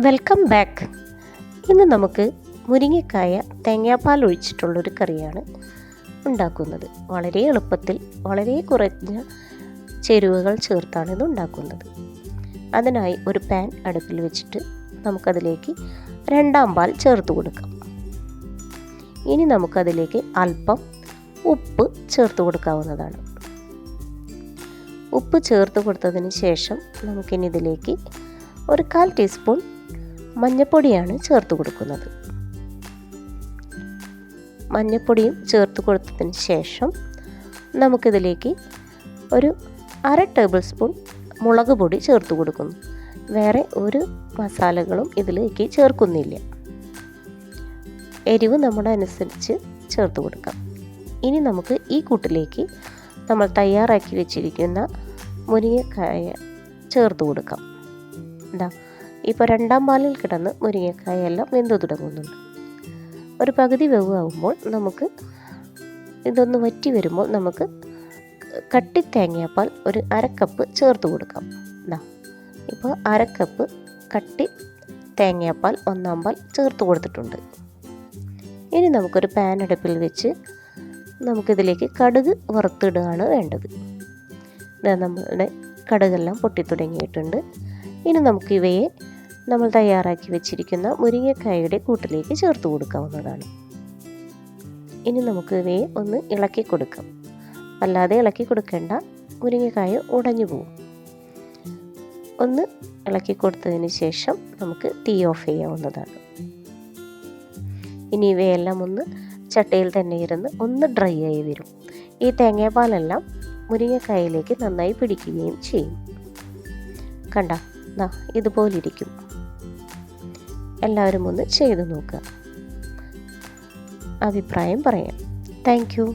Welcome back. ഇന്ന് നമുക്ക് മുരിങ്ങക്കായ തേങ്ങാപ്പാൽ ഒഴിച്ചിട്ടുള്ളൊരു കറിയാണ് ഉണ്ടാക്കുന്നത്. വളരെ എളുപ്പത്തിൽ വളരെ കുറഞ്ഞ ചേരുവകൾ ചേർത്താണ് ഇത് ഉണ്ടാക്കുന്നത്. അതിനായി ഒരു പാൻ അടുപ്പിൽ വെച്ചിട്ട് നമുക്കതിലേക്ക് രണ്ടാം പാൽ ചേർത്ത് കൊടുക്കാം. ഇനി നമുക്കതിലേക്ക് അല്പം ഉപ്പ് ചേർത്ത് കൊടുക്കാവുന്നതാണ്. ഉപ്പ് ചേർത്ത് കൊടുത്തതിന് ശേഷം നമുക്കിനി ഇതിലേക്ക് ഒരു 1/4 ടീസ്പൂൺ മഞ്ഞൾപ്പൊടിയാണ് ചേർത്ത് കൊടുക്കുന്നത്. മഞ്ഞൾപ്പൊടിയും ചേർത്ത് കൊടുത്തതിന് ശേഷം നമുക്കിതിലേക്ക് ഒരു 1/2 ടേബിൾ സ്പൂൺ മുളക് പൊടി ചേർത്ത് കൊടുക്കുന്നു. വേറെ ഒരു മസാലകളും ഇതിലേക്ക് ചേർക്കുന്നില്ല. എരിവ് നമ്മുടെ അനുസരിച്ച് ചേർത്ത് കൊടുക്കാം. ഇനി നമുക്ക് ഈ കൂട്ടിലേക്ക് നമ്മൾ തയ്യാറാക്കി വെച്ചിരിക്കുന്ന മുരിങ്ങക്കായ ചേർത്ത് കൊടുക്കാം. ഇപ്പോൾ രണ്ടാം പാലിൽ കിടന്ന് മുരിങ്ങക്കായ എല്ലാം വെന്തു തുടങ്ങുന്നുണ്ട്. ഒരു പകുതി വേവാകുമ്പോൾ നമുക്ക് ഇതൊന്ന് വറ്റി വരുമ്പോൾ നമുക്ക് കട്ടി തേങ്ങാപ്പാൽ ഒരു 1/2 കപ്പ് ചേർത്ത് കൊടുക്കാം. ഇപ്പോൾ 1/2 കപ്പ് കട്ടി തേങ്ങാപ്പാൽ ഒന്നാം പാൽ ചേർത്ത് കൊടുത്തിട്ടുണ്ട്. ഇനി നമുക്കൊരു പാൻ അടുപ്പിൽ വെച്ച് നമുക്കിതിലേക്ക് കടുക് വറുത്തിടുകയാണ് വേണ്ടത്. നമ്മളുടെ കടുകെല്ലാം പൊട്ടിത്തുടങ്ങിയിട്ടുണ്ട്. ഇനി നമുക്കിവയെ നമ്മൾ തയ്യാറാക്കി വെച്ചിരിക്കുന്ന മുരിങ്ങക്കായയുടെ കൂട്ടിലേക്ക് ചേർത്ത് കൊടുക്കാവുന്നതാണ്. ഇനി നമുക്ക് ഇവയെ ഒന്ന് ഇളക്കി കൊടുക്കാം. അല്ലാതെ ഇളക്കി കൊടുക്കേണ്ട, മുരിങ്ങക്കായ ഉടഞ്ഞു പോകും. ഒന്ന് ഇളക്കി കൊടുത്തതിന് ശേഷം നമുക്ക് തീ ഓഫ് ചെയ്യാവുന്നതാണ്. ഇനി ഇവയെല്ലാം ഒന്ന് ചട്ടയിൽ തന്നെ ഇരുന്ന് ഒന്ന് ഡ്രൈ ആയി വരും. ഈ തേങ്ങാപ്പാലെല്ലാം മുരിങ്ങക്കായയിലേക്ക് നന്നായി പിടിക്കുകയും ചെയ്യും. ഇതുപോലിരിക്കും. എല്ലാവരും ഒന്ന് ചെയ്തു നോക്കുക. അഭിപ്രായം പറയാം. Thank you.